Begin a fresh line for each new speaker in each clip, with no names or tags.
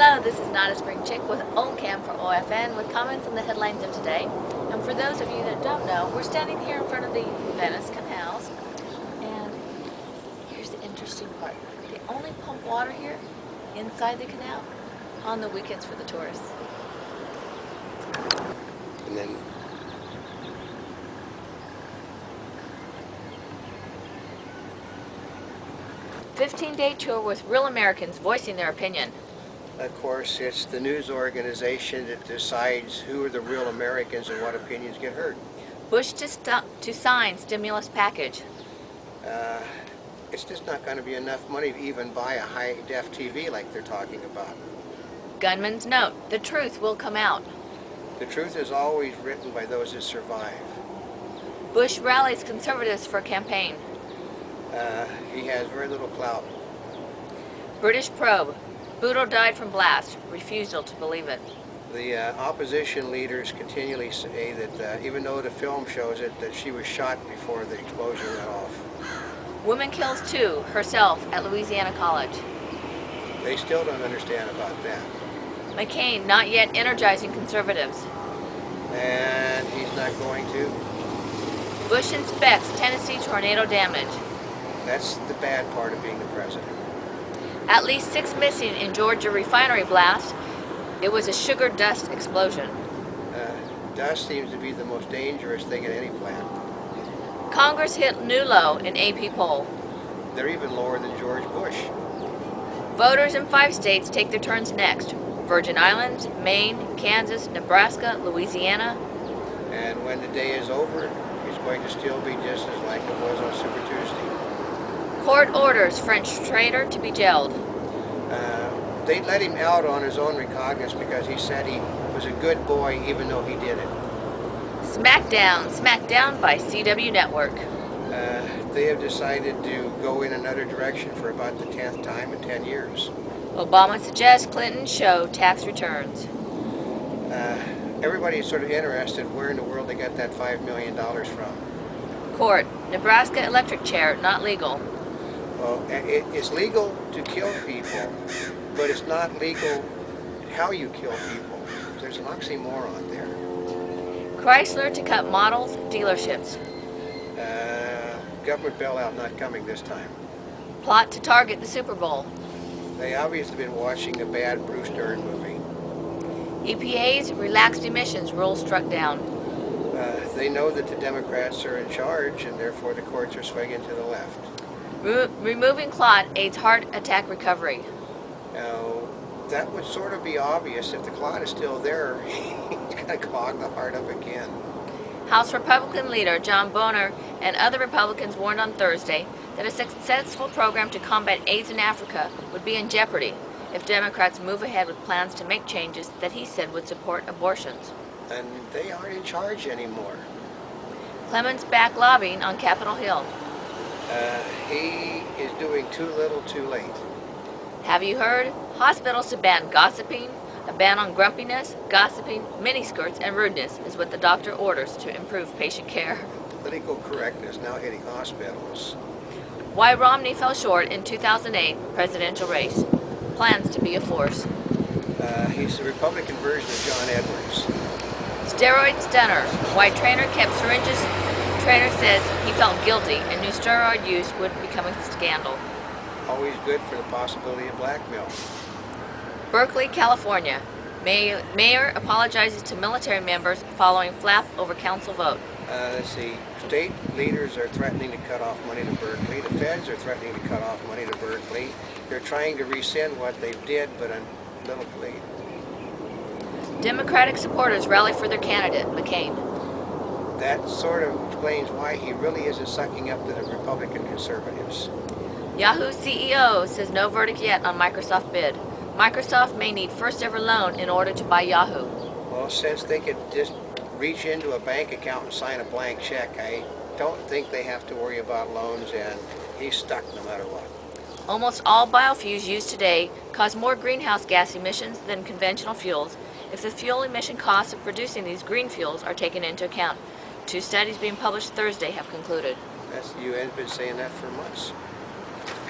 Hello, this is Not a Spring Chick with Oldecam for OFN with comments on the headlines of today. And for those of you that don't know, we're standing here in front of the Venice canals. And here's the interesting part. They only pump water here inside the canal on the weekends for the tourists.
And then
15-day tour with real Americans voicing their opinion.
of course, it's the news organization that decides who are the real Americans and what opinions get heard.
Bush to sign stimulus package.
It's just not going to be enough money to even buy a high-def TV like they're talking about.
Gunman's note, the truth will come out.
The truth is always written by those that survive.
Bush rallies conservatives for campaign.
He has very little clout.
British probe. Bhutto died from blast. Refusal to believe it.
The opposition leaders continually say that even though the film shows it, that she was shot before the explosion went off.
Woman kills two, herself, at Louisiana College.
They still don't understand about that.
McCain not yet energizing conservatives.
And he's not going to.
Bush inspects Tennessee tornado damage.
That's the bad part of being the president.
At least 6 missing in Georgia refinery blast. It was a sugar dust explosion.
Dust seems to be the most dangerous thing in any plant.
Congress hit new low in AP poll.
They're even lower than George Bush.
Voters in 5 states take their turns next. Virgin Islands, Maine, Kansas, Nebraska, Louisiana.
And when the day is over, it's going to still be just as like it was on Super Tuesday.
Court orders French trader to be jailed.
They let him out on his own recognizance because he said he was a good boy even though he did it.
Smackdown by CW Network.
They have decided to go in another direction for about the 10th time in 10 years.
Obama suggests Clinton show tax returns.
Everybody's sort of interested where in the world they got that $5 million from.
Court. Nebraska electric chair not legal.
Well, it's legal to kill people, but it's not legal how you kill people. There's an oxymoron there.
Chrysler to cut models, dealerships.
Government bailout not coming this time.
Plot to target the Super Bowl.
They obviously been watching a bad Bruce Dern movie.
EPA's relaxed emissions rule struck down.
They know that the Democrats are in charge, and therefore the courts are swinging to the left.
Removing clot aids heart attack recovery.
Now, that would sort of be obvious. If the clot is still there, it's going to clog the heart up again.
House Republican leader John Boehner and other Republicans warned on Thursday that a successful program to combat AIDS in Africa would be in jeopardy if Democrats move ahead with plans to make changes that he said would support abortions.
And they aren't in charge anymore.
Clements back lobbying on Capitol Hill.
He is doing too little too late.
Have you heard? Hospitals to ban gossiping. A ban on grumpiness, gossiping, miniskirts, and rudeness is what the doctor orders to improve patient care.
Political correctness now hitting hospitals.
Why Romney fell short in 2008 presidential race. Plans to be a force.
He's the Republican version of John Edwards.
Steroid stunner. Why trainer kept syringes. Trainer says he felt guilty and knew steroid use would become a scandal.
Always good for the possibility of blackmail.
Berkeley, California. Mayor apologizes to military members following flap over council vote.
Let's see. State leaders are threatening to cut off money to Berkeley. The feds are threatening to cut off money to Berkeley. They're trying to rescind what they did, but a little late.
Democratic supporters rally for their candidate, McCain.
That sort of explains why he really isn't sucking up to the Republican conservatives.
Yahoo CEO says no verdict yet on Microsoft bid. Microsoft may need first ever loan in order to buy Yahoo.
Well, since they could just reach into a bank account and sign a blank check, I don't think they have to worry about loans, and he's stuck no matter what.
Almost all biofuels used today cause more greenhouse gas emissions than conventional fuels if the fuel emission costs of producing these green fuels are taken into account. 2 studies being published Thursday have concluded.
That's the UN's been saying that for months.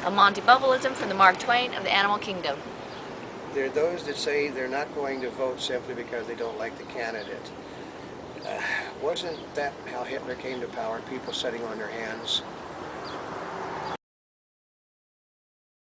A Monty Bubbleism from the Mark Twain of the Animal Kingdom.
there are those that say they're not going to vote simply because they don't like the candidate. Wasn't that how Hitler came to power? People sitting on their hands?